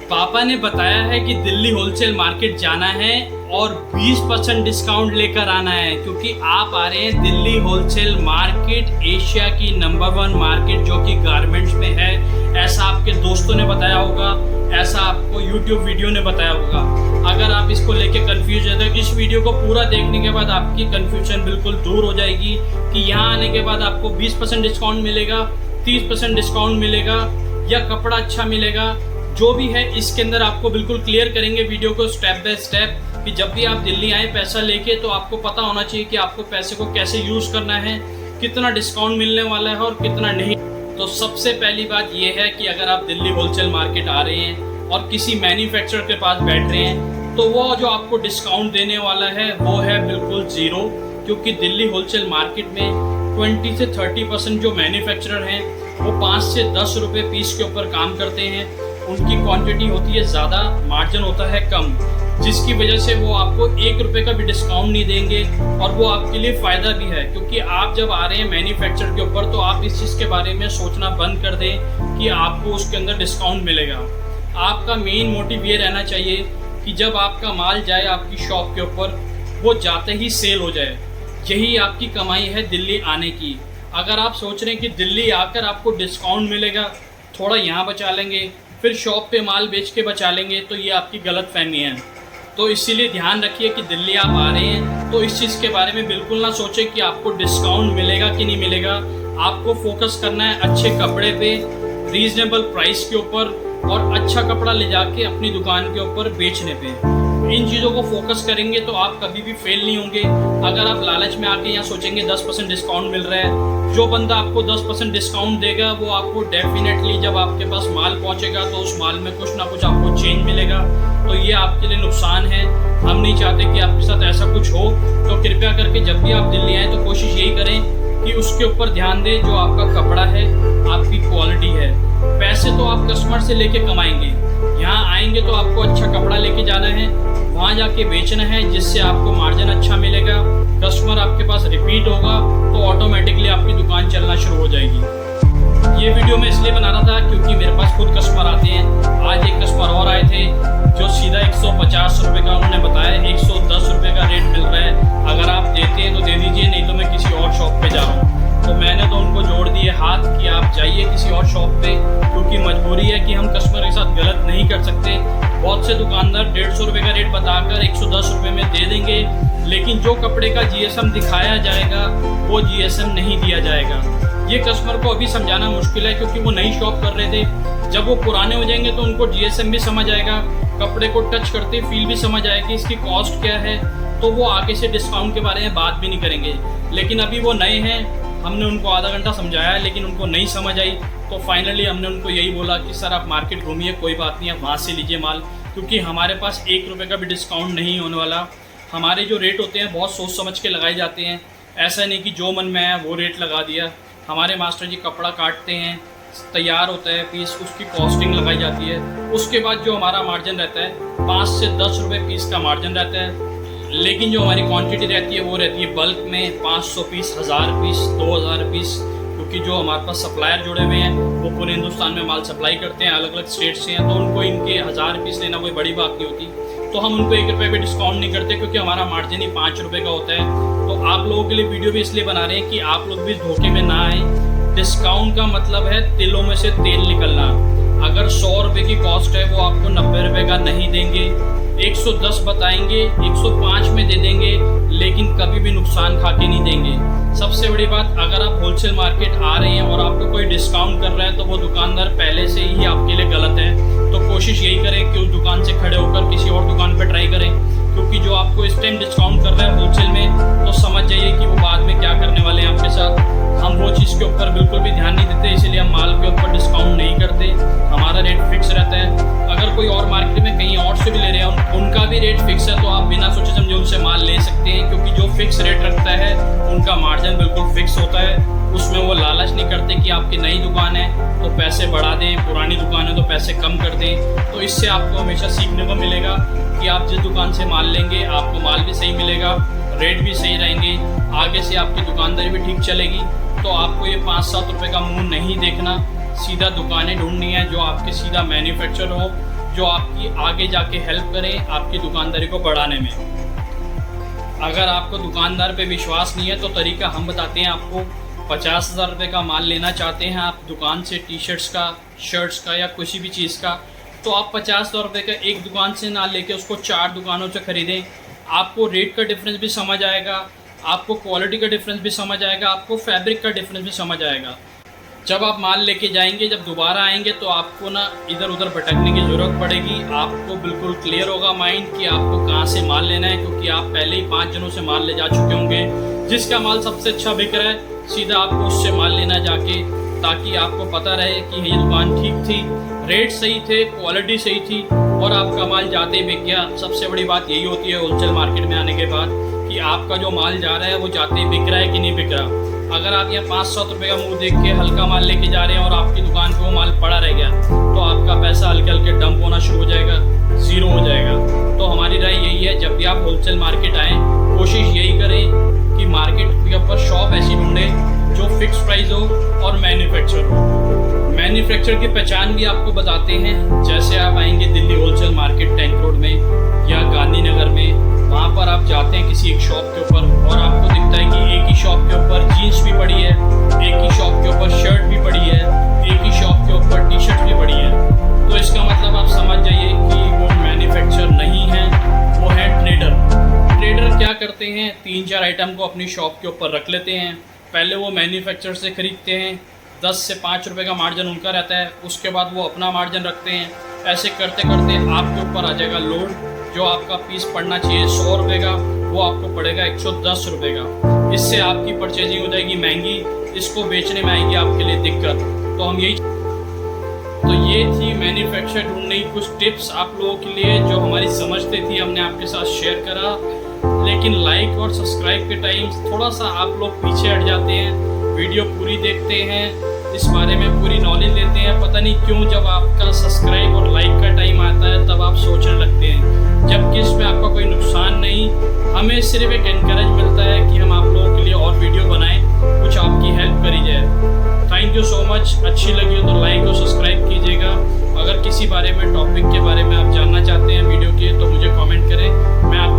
पापा ने बताया है कि दिल्ली होलसेल मार्केट जाना है और 20% डिस्काउंट लेकर आना है, क्योंकि आप आ रहे हैं दिल्ली होलसेल मार्केट, एशिया की नंबर 1 मार्केट जो कि गारमेंट्स में है। ऐसा आपके दोस्तों ने बताया होगा, ऐसा आपको यूट्यूब वीडियो ने बताया होगा। अगर आप इसको लेके कंफ्यूज है तो इस वीडियो को पूरा देखने के बाद आपकी कंफ्यूजन बिल्कुल दूर हो जाएगी कि यहाँ आने के बाद आपको 20% डिस्काउंट मिलेगा, 30% डिस्काउंट मिलेगा या कपड़ा अच्छा मिलेगा, जो भी है इसके अंदर आपको बिल्कुल क्लियर करेंगे वीडियो को स्टेप बाय स्टेप, कि जब भी आप दिल्ली आए पैसा लेके तो आपको पता होना चाहिए कि आपको पैसे को कैसे यूज़ करना है, कितना डिस्काउंट मिलने वाला है और कितना नहीं। तो सबसे पहली बात यह है कि अगर आप दिल्ली होलसेल मार्केट आ रहे हैं और किसी मैन्युफैक्चरर के पास बैठ रहे हैं तो वो जो आपको डिस्काउंट देने वाला है वो है बिल्कुल ज़ीरो, क्योंकि दिल्ली होलसेल मार्केट में 20 से 30% जो मैन्युफैक्चरर हैं वो 5 से 10 रुपये पीस के ऊपर काम करते हैं। उनकी क्वांटिटी होती है ज़्यादा, मार्जिन होता है कम, जिसकी वजह से वो आपको 1 रुपये का भी डिस्काउंट नहीं देंगे और वो आपके लिए फ़ायदा भी है, क्योंकि आप जब आ रहे हैं मैन्युफैक्चर के ऊपर तो आप इस चीज़ के बारे में सोचना बंद कर दें कि आपको उसके अंदर डिस्काउंट मिलेगा। आपका मेन मोटिव ये रहना चाहिए कि जब आपका माल जाए आपकी शॉप के ऊपर वो जाते ही सेल हो जाए। यही आपकी कमाई है दिल्ली आने की। अगर आप सोच रहे हैं कि दिल्ली आकर आपको डिस्काउंट मिलेगा, थोड़ा यहाँ बचा लेंगे फिर शॉप पे माल बेच के बचा लेंगे, तो ये आपकी गलत फहमी है। तो इसीलिए ध्यान रखिए कि दिल्ली आप आ रहे हैं तो इस चीज़ के बारे में बिल्कुल ना सोचें कि आपको डिस्काउंट मिलेगा कि नहीं मिलेगा। आपको फोकस करना है अच्छे कपड़े पे, रीजनेबल प्राइस के ऊपर और अच्छा कपड़ा ले जाके अपनी दुकान के ऊपर बेचने पे। इन चीज़ों को फोकस करेंगे तो आप कभी भी फेल नहीं होंगे। अगर आप लालच में आके यहाँ सोचेंगे 10% डिस्काउंट मिल रहा है, जो बंदा आपको 10% डिस्काउंट देगा वो आपको डेफिनेटली जब आपके पास माल पहुँचेगा तो उस माल में कुछ ना कुछ आपको चेंज मिलेगा, तो ये आपके लिए नुकसान है। हम नहीं चाहते कि आपके साथ ऐसा कुछ हो। तो कृपया करके जब भी आप दिल्ली आएँ तो कोशिश यही करें कि उसके ऊपर ध्यान दें जो आपका कपड़ा है, आपकी क्वालिटी है। पैसे तो आप कस्टमर से लेके कमाएंगे, यहाँ आएंगे तो आपको अच्छा कपड़ा लेके जाना है, वहाँ जाके बेचना है, जिससे आपको मार्जिन अच्छा मिलेगा, कस्टमर आपके पास रिपीट होगा तो ऑटोमेटिकली आपकी दुकान चलना शुरू हो जाएगी। ये वीडियो मैं इसलिए बना रहा था क्योंकि मेरे पास खुद कस्टमर आते हैं। आज एक कस्टमर और आए थे जो सीधा 150 रुपये का उन्होंने बताया, 110 रुपये का रेट मिल रहा है। अगर आप देते हैं तो दे दीजिए, नहीं तो मैं किसी और शॉप पे जा रहा हूँ। तो मैंने तो उनको जोड़ दिए हाथ कि आप जाइए किसी और शॉप पे, क्योंकि मजबूरी है कि हम कस्टमर के साथ गलत नहीं कर सकते। बहुत से दुकानदार 150 रुपये का रेट बताकर 110 रुपये में दे देंगे, लेकिन जो कपड़े का GSM दिखाया जाएगा वो GSM नहीं दिया जाएगा। ये कस्टमर को अभी समझाना मुश्किल है क्योंकि वो नई शॉप कर रहे थे। जब वो पुराने हो जाएंगे तो उनको GSM भी समझ आएगा, कपड़े को टच करते फील भी समझ आएगी, इसकी कॉस्ट क्या है, तो वो आगे से डिस्काउंट के बारे में बात भी नहीं करेंगे। लेकिन अभी वो नए हैं, हमने उनको आधा घंटा समझाया लेकिन उनको नहीं समझ आई, तो फाइनली हमने उनको यही बोला कि सर आप मार्केट घूमिए, कोई बात नहीं, आप वहाँ से लीजिए माल, क्योंकि हमारे पास 1 रुपये का भी डिस्काउंट नहीं होने वाला। हमारे जो रेट होते हैं बहुत सोच समझ के लगाए जाते हैं, ऐसा नहीं कि जो मन में आया वो रेट लगा दिया। हमारे मास्टर जी कपड़ा काटते हैं, तैयार होता है पीस, उसकी कॉस्टिंग लगाई जाती है, उसके बाद जो हमारा मार्जिन रहता है 5 से 10 रुपये पीस का मार्जिन रहता है। लेकिन जो हमारी क्वांटिटी रहती है वो रहती है बल्क में 500 पीस, 1000 पीस, 2000 पीस, क्योंकि जो हमारे पास सप्लायर जुड़े हुए हैं वो पूरे हिंदुस्तान में माल सप्लाई करते हैं, अलग अलग स्टेट से हैं, तो उनको इनके 1000 पीस लेना कोई बड़ी बात नहीं होती। तो हम उनको 1 रुपये भी डिस्काउंट नहीं करते क्योंकि हमारा मार्जिन ही 5 रुपये का होता है। तो आप लोगों के लिए वीडियो भी इसलिए बना रहे हैं कि आप लोग भी धोखे में ना आए। डिस्काउंट का मतलब है तिलों में से तेल निकलना। अगर 100 रुपये की कॉस्ट है वो आपको 90 रुपये का नहीं देंगे, 110 बताएंगे, 105 में दे देंगे, लेकिन कभी भी नुकसान खा के नहीं देंगे। सबसे बड़ी बात, अगर आप होलसेल मार्केट आ रहे हैं और आपको कोई डिस्काउंट कर रहा है तो वो दुकानदार पहले से ही आपके लिए गलत है। तो कोशिश यही करें कि उस दुकान से खड़े होकर किसी और दुकान पर ट्राई करें, क्योंकि जो आपको इस टाइम डिस्काउंट कर रहा है होलसेल में, तो समझ जाइए कि वो बाद में क्या करने वाले हैं आपके साथ। हम वो चीज़ के ऊपर बिल्कुल भी ध्यान नहीं देते, इसीलिए हम माल के ऊपर डिस्काउंट नहीं करते, हमारा रेट फिक्स रहता है। अगर कोई और मार्केट में कहीं और से भी ले रहे हैं उनका भी रेट फिक्स है, तो आप बिना सोचे समझे उनसे माल ले सकते हैं, क्योंकि जो फिक्स रेट रखता है उनका मार्जिन बिल्कुल फिक्स होता है। उसमें वो लालच नहीं करते कि आपकी नई दुकान है तो पैसे बढ़ा दें, पुरानी दुकान है तो पैसे कम कर दें। तो इससे आपको हमेशा सीखने को मिलेगा कि आप जिस दुकान से माल लेंगे आपको माल भी सही मिलेगा, रेट भी सही रहेंगे, आगे से आपकी दुकानदारी भी ठीक चलेगी। तो आपको ये 5-7 रुपये का मुंह नहीं देखना, सीधा दुकानें ढूंढनी है जो आपके सीधा मैन्युफैक्चर हो, जो आपकी आगे जाके हेल्प करें आपकी दुकानदारी को बढ़ाने में। अगर आपको दुकानदार पे विश्वास नहीं है तो तरीका हम बताते हैं आपको। 50,000 रुपये का माल लेना चाहते हैं आप दुकान से, टी शर्ट्स का, शर्ट्स का या किसी भी चीज़ का, तो आप 50,000 रुपये का एक दुकान से ना लेके उसको 4 दुकानों से ख़रीदें। आपको रेट का डिफरेंस भी समझ आएगा, आपको क्वालिटी का डिफरेंस भी समझ आएगा, आपको फैब्रिक का डिफरेंस भी समझ आएगा। जब आप माल लेके जाएंगे, जब दोबारा आएंगे तो आपको ना इधर उधर भटकने की ज़रूरत पड़ेगी। आपको बिल्कुल क्लियर होगा माइंड कि आपको कहाँ से माल लेना है, क्योंकि आप पहले ही 5 जनों से माल ले जा चुके होंगे। जिसका माल सबसे अच्छा बिक रहा है सीधा आपको उससे माल लेना जाके, ताकि आपको पता रहे कि ये दुकान ठीक थी, रेट सही थे, क्वालिटी सही थी और आपका माल जाते ही बिक गया। सबसे बड़ी बात यही होती है होलसेल मार्केट में आने के बाद कि आपका जो माल जा रहा है वो जाते ही बिक रहा है कि नहीं बिक रहा। अगर आप यहाँ 500 रुपये का मुंह देख के हल्का माल लेके जा रहे हैं और आपकी दुकान पे वो माल पड़ा रह गया तो आपका पैसा हल्के हल्के डंप होना शुरू हो जाएगा, ज़ीरो हो जाएगा। तो हमारी राय यही है, जब भी आप होलसेल मार्केट आएँ कोशिश यही करें कि मार्केट के ऊपर शॉप ऐसी ढूंढें जो फिक्स प्राइस हो और मैन्युफैक्चर हो। मैन्युफैक्चर की पहचान भी आपको बताते हैं। जैसे आप आएंगे Delhi wholesale market tank road में या गांधीनगर में, वहाँ पर आप जाते हैं किसी एक शॉप के ऊपर और आपको दिखता है कि एक ही शॉप के ऊपर जीन्स भी पड़ी है, एक ही शॉप के ऊपर शर्ट भी पड़ी है, एक ही शॉप के ऊपर टी शर्ट भी पड़ी है, तो इसका मतलब आप समझ जाइए कि वो मैन्युफैक्चर नहीं है, वो है ट्रेडर। ट्रेडर क्या करते हैं, 3-4 आइटम को अपनी शॉप के ऊपर रख लेते हैं। पहले वो मैन्युफैक्चर से ख़रीदते हैं, 10 से 5 रुपये का मार्जिन उनका रहता है, उसके बाद वो अपना मार्जिन रखते हैं। ऐसे करते करते आपके ऊपर आ जाएगा लोड। जो आपका पीस पड़ना चाहिए 100 रुपये का, वो आपको पड़ेगा 110 रुपये का। इससे आपकी परचेजिंग हो जाएगी महंगी, इसको बेचने में आएगी आपके लिए दिक्कत। तो ये थी मैन्युफैक्चर ढूंढने की कुछ टिप्स आप लोगों के लिए जो हमारी समझते थी, हमने आपके साथ शेयर करा। लेकिन लाइक और सब्सक्राइब के टाइम थोड़ा सा आप लोग पीछे हट जाते हैं, वीडियो पूरी देखते हैं, इस बारे में पूरी नॉलेज लेते हैं। पता नहीं क्यों जब आपका सब्सक्राइब और लाइक का टाइम आता है तब आप सोचने लगते हैं, जबकि इसमें आपका कोई नुकसान नहीं, हमें सिर्फ एक एनकरेज मिलता है कि हम आप लोगों के लिए और वीडियो बनाएं, कुछ आपकी हेल्प करी जाए। Thank you so much. अच्छी लगी हो तो लाइक और सब्सक्राइब कीजिएगा। अगर किसी बारे में टॉपिक के बारे में आप जानना चाहते हैं वीडियो के, तो मुझे कमेंट करें, मैं आपको